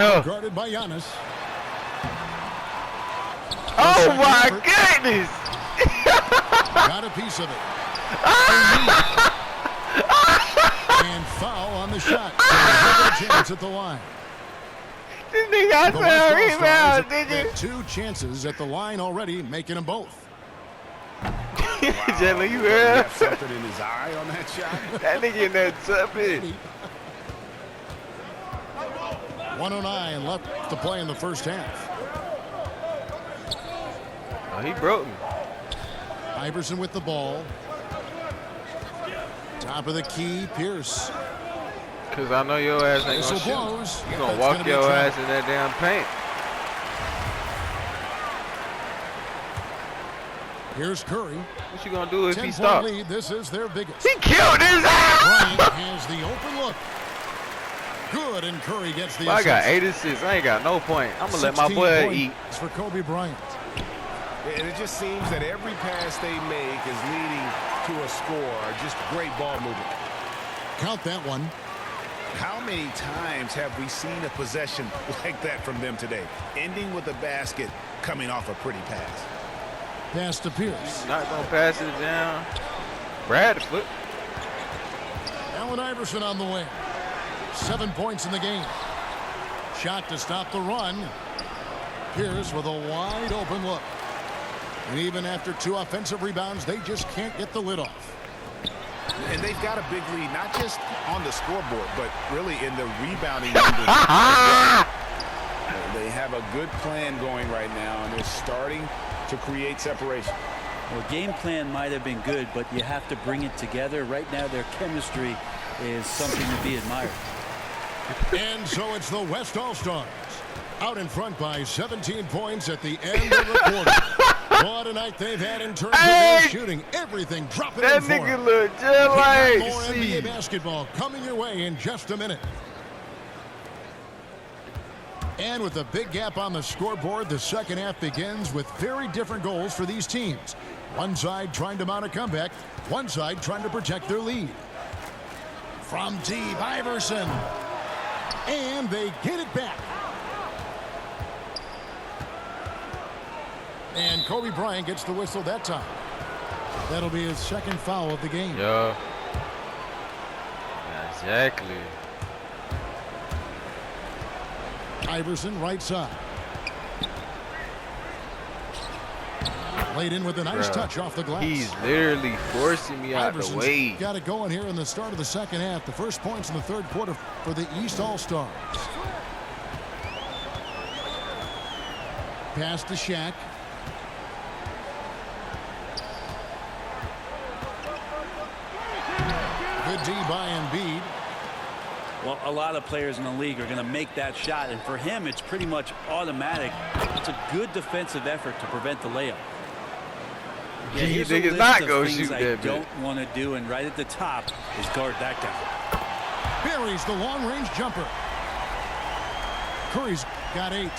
Guarded by Giannis. Oh my goodness! Got a piece of it. And foul on the shot. So a chance at the line. This nigga got some rebounds, did you? 2 chances at the line already, making them both. Jelly, you heard? Something in his eye on that shot. That nigga in there jumping. 1:09 left to play in the first half. Oh, he broke me. Iverson with the ball. Top of the key, Pierce. Cause I know your ass ain't gonna blows. shoot. You gonna walk your ass in that damn paint. Here's Curry. What you gonna do if he 10-point stops? lead. This is their biggest. He killed his ass! Bryant has the open look. Good, and Curry gets the assist. I got 8 assists. I ain't got no point. I'm gonna let my boy eat. It's for Kobe Bryant. And it just seems that every pass they make is leading to a score. Just great ball movement. Count that one. How many times have we seen a possession like that from them today? Ending with a basket, coming off a pretty pass. Pass to Pierce. Not gonna pass it down. Bradford. Allen Iverson on the wing. 7 points in the game. Shot to stop the run. Pierce with a wide open look. And even after 2 offensive rebounds, they just can't get the lid off. And they've got a big lead, not just on the scoreboard, but really in the rebounding numbers. They have a good plan going right now, and they're starting to create separation. Well, game plan might have been good, but you have to bring it together. Right now, their chemistry is something to be admired. And so it's the West All-Stars out in front by 17 points at the end of the quarter. What a night they've had in terms of their shooting. Everything dropping in That for them. nigga look just like More NBA basketball coming your way in just a minute. And with a big gap on the scoreboard, the second half begins with very different goals for these teams. One side trying to mount a comeback, one side trying to protect their lead. From deep, Iverson. And they get it back. And Kobe Bryant gets the whistle that time. That'll be his second foul of the game. Yeah. Exactly. Iverson right side. Laid in with a nice touch off the glass. He's literally forcing me out Iverson's the way. got it going here in the start of the second half. The first points in the third quarter for the East All-Stars. Pass to Shaq. Good D by Embiid. Well, a lot of players in the league are going to make that shot, and for him, it's pretty much automatic. It's a good defensive effort to prevent the layup. Yeah, You here's a niggas list not of gonna things shoot I that don't want to do, and right at the top is guard that guy. Buries the long-range jumper. Curry's got 8.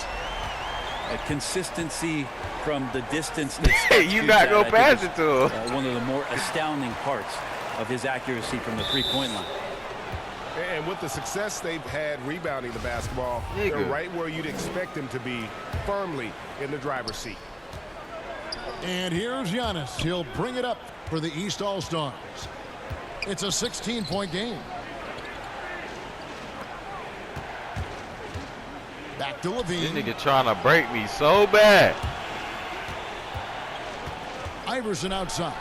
A consistency from the distance. That You not gonna pass it to him. One of the more astounding parts of his accuracy from the three-point line. And with the success they've had rebounding the basketball, they're right where you'd expect them to be, firmly in the driver's seat. And here's Giannis. He'll bring it up for the East All-Stars. It's a 16-point game. Back to This Levine. nigga trying to break me so bad. Iverson outside.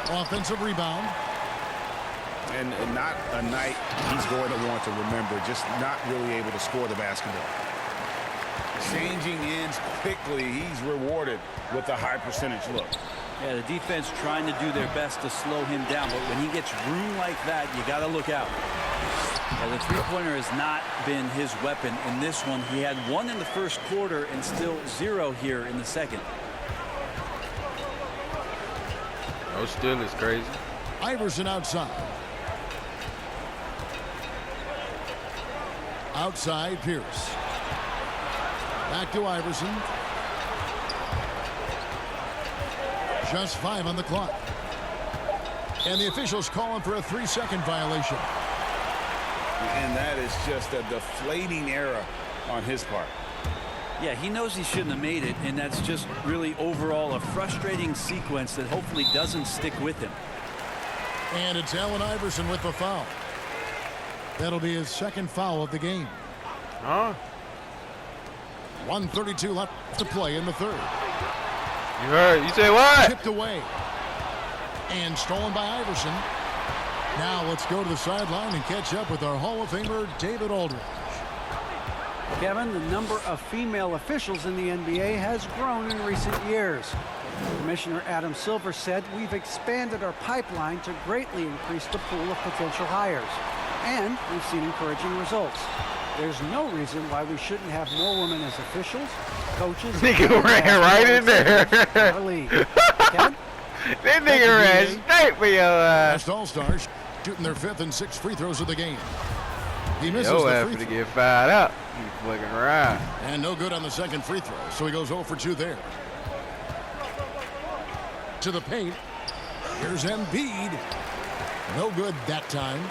Offensive rebound. And not a night he's going to want to remember, just not really able to score the basketball. Changing ends quickly, he's rewarded with a high percentage look. Yeah, the defense trying to do their best to slow him down, but when he gets room like that, you got to look out. Yeah, the three-pointer has not been his weapon in this one. He had 1 in the first quarter and still 0 here in the second. No steal is crazy. Iverson outside. Outside, Pierce. Back to Iverson. Just 5 on the clock. And the officials calling for a 3-second violation. And that is just a deflating era on his part. Yeah, he knows he shouldn't have made it, and that's just really overall a frustrating sequence that hopefully doesn't stick with him. And it's Allen Iverson with the foul. That'll be his second foul of the game. 1:32 left to play in the third. You heard? You say what? Tipped away. And stolen by Iverson. Now let's go to the sideline and catch up with our Hall of Famer, David Aldridge. Kevin, the number of female officials in the NBA has grown in recent years. Commissioner Adam Silver said, "We've expanded our pipeline to greatly increase the pool of potential hires. And we've seen encouraging results. There's no reason why we shouldn't have more women as officials, coaches." Nigga ran right in there. Kevin? That nigga ran straight for your ass. West All-Stars shooting their 5th and 6th free throws of the game. He misses Yo, the after free to throw. get fired up. You fucking right. And no good on the second free throw, so he goes 0 for 2 there. To the paint. Here's Embiid. No good that time.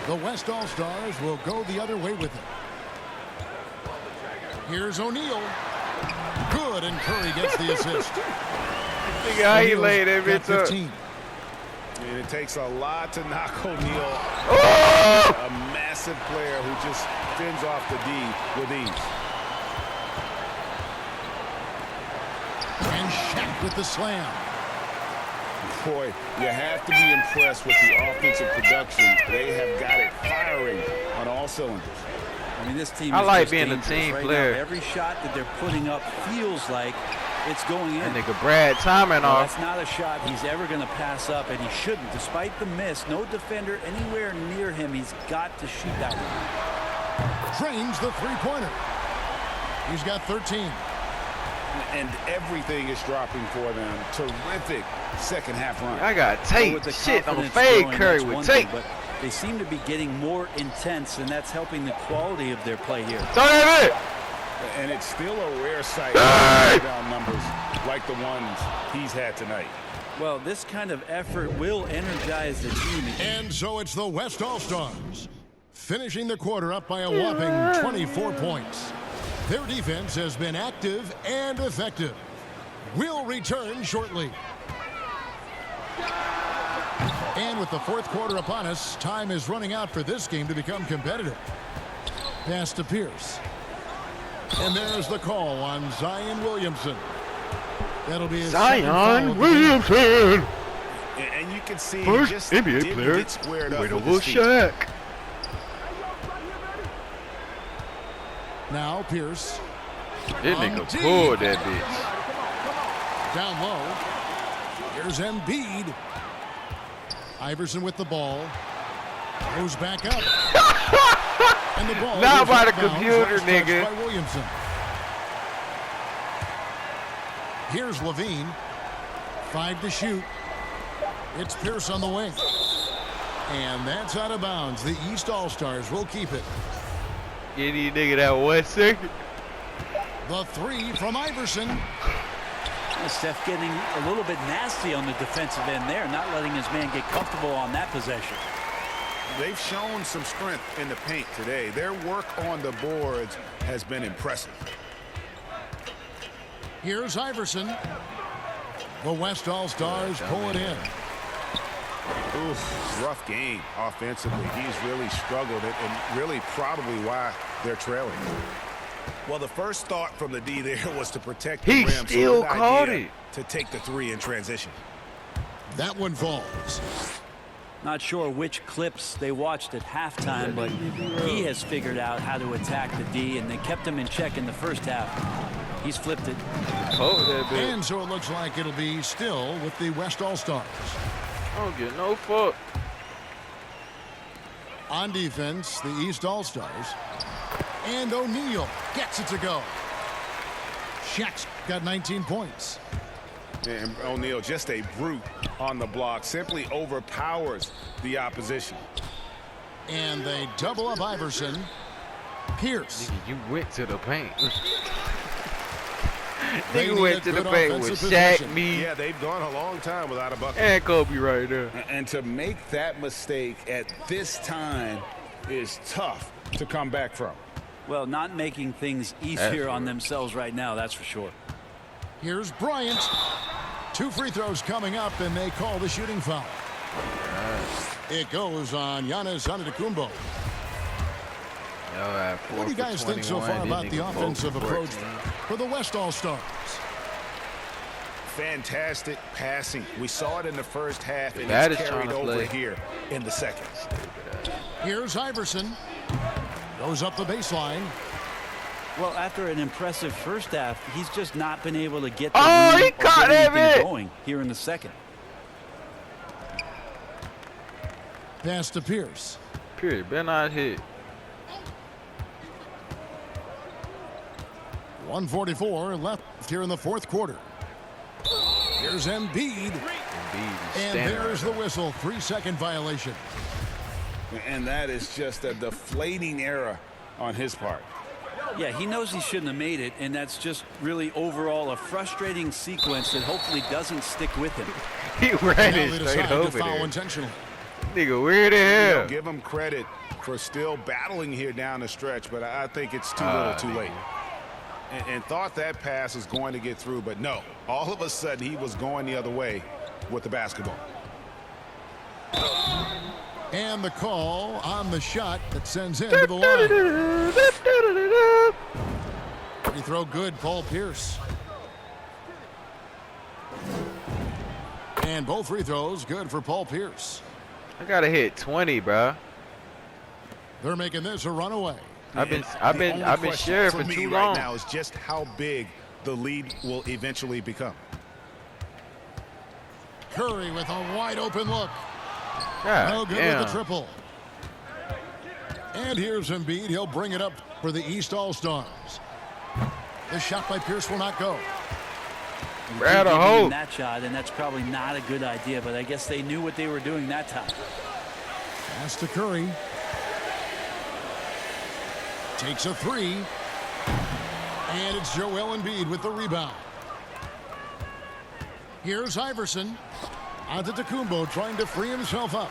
The West All-Stars will go the other way with it. Here's O'Neal. Good, and Curry gets the assist. Nigga, how he laid that Got bitch up. 15. And it takes a lot to knock O'Neal. Oh! A massive player who just fins off the D with ease. And Shaq with the slam. Boy, you have to be impressed with the offensive production. They have got it firing on all cylinders. I mean, this team I is like just being a dangerous team right player. now. Every shot that they're putting up feels like it's going in. That nigga Brad timing No, off. that's not a shot he's ever going to pass up, and he shouldn't. Despite the miss, no defender anywhere near him. He's got to shoot that one. Trains the three-pointer. He's got 13. And everything is dropping for them. Terrific second half run. I got So tape. with the Shit on confidence fade growing, Curry that's with one tape. thing, but they seem to be getting more intense, and that's helping the quality of their play here. Throw that bit. And it's still a rare sight Hey! of down numbers like the ones he's had tonight. Well, this kind of effort will energize the team. And so it's the West All-Stars, finishing the quarter up by a whopping 24 points. Their defense has been active and effective. We'll return shortly. And with the fourth quarter upon us, time is running out for this game to become competitive. Pass to Pierce. And there's the call on Zion Williamson. That'll be his second foul Zion of the game. Williamson. And you can see First he just NBA didn't player. get squared up Wait with over his feet. Shaq. Now Pierce. This On nigga deep. pulled that bitch. Down low. Here's Embiid. Iverson with the ball. Goes back up. And the ball Not goes by out the of bounds. computer, Last touch nigga. by Williamson. Here's Levine. 5 to shoot. It's Pierce on the wing. And that's out of bounds. The East All-Stars will keep it. Get you nigga that 1 second. The three from Iverson. Steph getting a little bit nasty on the defensive end there, not letting his man get comfortable on that possession. They've shown some strength in the paint today. Their work on the boards has been impressive. Here's Iverson. The West All-Stars pull it in. Oof, rough game offensively. He's really struggled and really probably why they're trailing. Well, the first thought from the D there was to protect the He rim. still good caught idea it. to take the three in transition. That one falls. Not sure which clips they watched at halftime, but he has figured out how to attack the D, and they kept him in check in the first half. He's flipped it. Hold that bitch. And so it looks like it'll be still with the West All-Stars. I don't get no fuck. On defense, the East All-Stars. And O'Neal gets it to go. Shaq's got 19 points. And O'Neal, just a brute on the block, simply overpowers the opposition. And they double up Iverson. Pierce. Nigga, you went to the paint. They Nigga need went a to the good paint offensive with possession. Shaq, me, Yeah, they've gone a long time without a bucket. and Kobe right there. And to make that mistake at this time is tough to come back from. Well, not making things easier on themselves right now, that's for sure. Here's Bryant. 2 free throws coming up, and they call the shooting foul. It goes on Giannis Antetokounmpo. What do you guys think so far about the offensive approach for the West All-Stars? Fantastic passing. We saw it in the first half, and it's carried over here in the second. Here's Iverson. Goes up the baseline. Well, after an impressive first half, he's just not been able to get the he caught anything going here in the second. Pass to Pierce. Pierce, better not hit. 1:44 left here in the fourth quarter. Here's Embiid. And there's the whistle. 3-second violation. And that is just a deflating error on his part. Yeah, he knows he shouldn't have made it, and that's just really overall a frustrating sequence that hopefully doesn't stick with him. He ran Now it they straight decide to over foul there. intentionally. Nigga, weird as hell. Give him credit for still battling here down the stretch, but I think it's too little too late. And thought that pass was going to get through, but no. All of a sudden, he was going the other way with the basketball. And the call on the shot that sends him to the line. Free throw good, Paul Pierce. And both free throws good for Paul Pierce. I gotta hit 20, bro. They're making this a runaway. I've been sharing for too long. Right now is just how big the lead will eventually become. Curry with a wide open look. God, No good with the triple. And here's Embiid. He'll bring it up for the East All-Stars. The shot by Pierce will not go. Brad a hole. That shot, and that's probably not a good idea, but I guess they knew what they were doing that time. Pass to Curry. Takes a 3. And it's Joel Embiid with the rebound. Here's Iverson. Antetokounmpo trying to free himself up.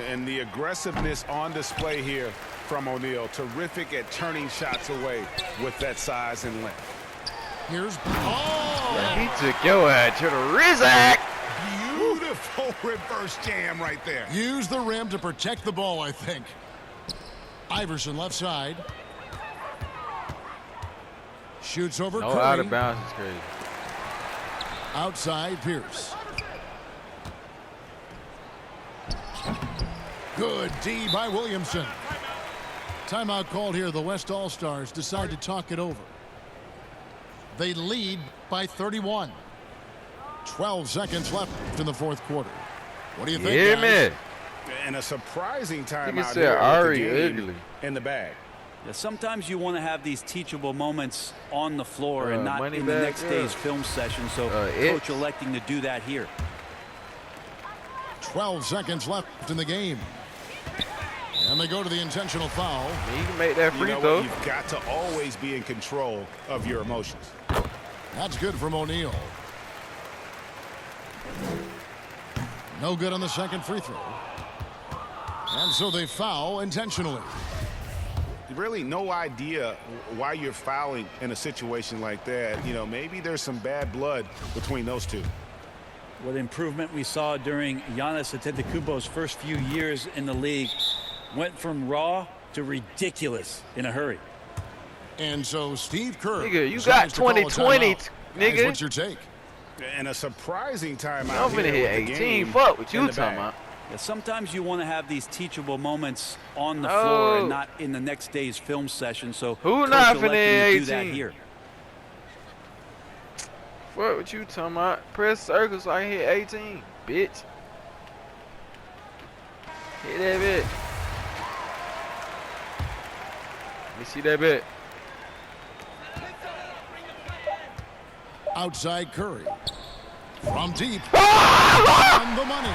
And the aggressiveness on display here from O'Neal. Terrific at turning shots away with that size and length. Here's He took your ass to the Rizak. Beautiful reverse jam right there. Use the rim to protect the ball, I think. Iverson left side. Shoots over No, Curry. out of bounds is crazy. Outside Pierce. Good D by Williamson. Timeout called here. The West All-Stars decide to talk it over. They lead by 31. 12 seconds left in the fourth quarter. What do you think, Yeah, guys? man. And a surprising time Nigga out said here with Ari the game ugly. in the bag. Yeah, sometimes you want to have these teachable moments on the floor and not money in the bag, next day's film session, so coach electing to do that here. 12 seconds left in the game. And they go to the intentional foul. You can make that free throw. You've got to always be in control of your emotions. That's good from O'Neal. No good on the second free throw. And so they foul intentionally. Really no idea why you're fouling in a situation like that. You know, maybe there's some bad blood between those two. What improvement we saw during Giannis Antetokounmpo's first few years in the league. Went from raw to ridiculous in a hurry. And so Steve Kerr. Nigga, you got 2020, nigga. What's your take? And a surprising time I'm out finna here hit with the 18. game Fuck what in you the talking bag. about. Yeah, sometimes you want to have these teachable moments on the floor and not in the next day's film session. So Who coach not finna electing hit to do that 18? here. Fuck what you talking about. Press circle so I can hit 18, bitch. Hit that bitch. Let me see that bit. Outside Curry. From deep. On the money.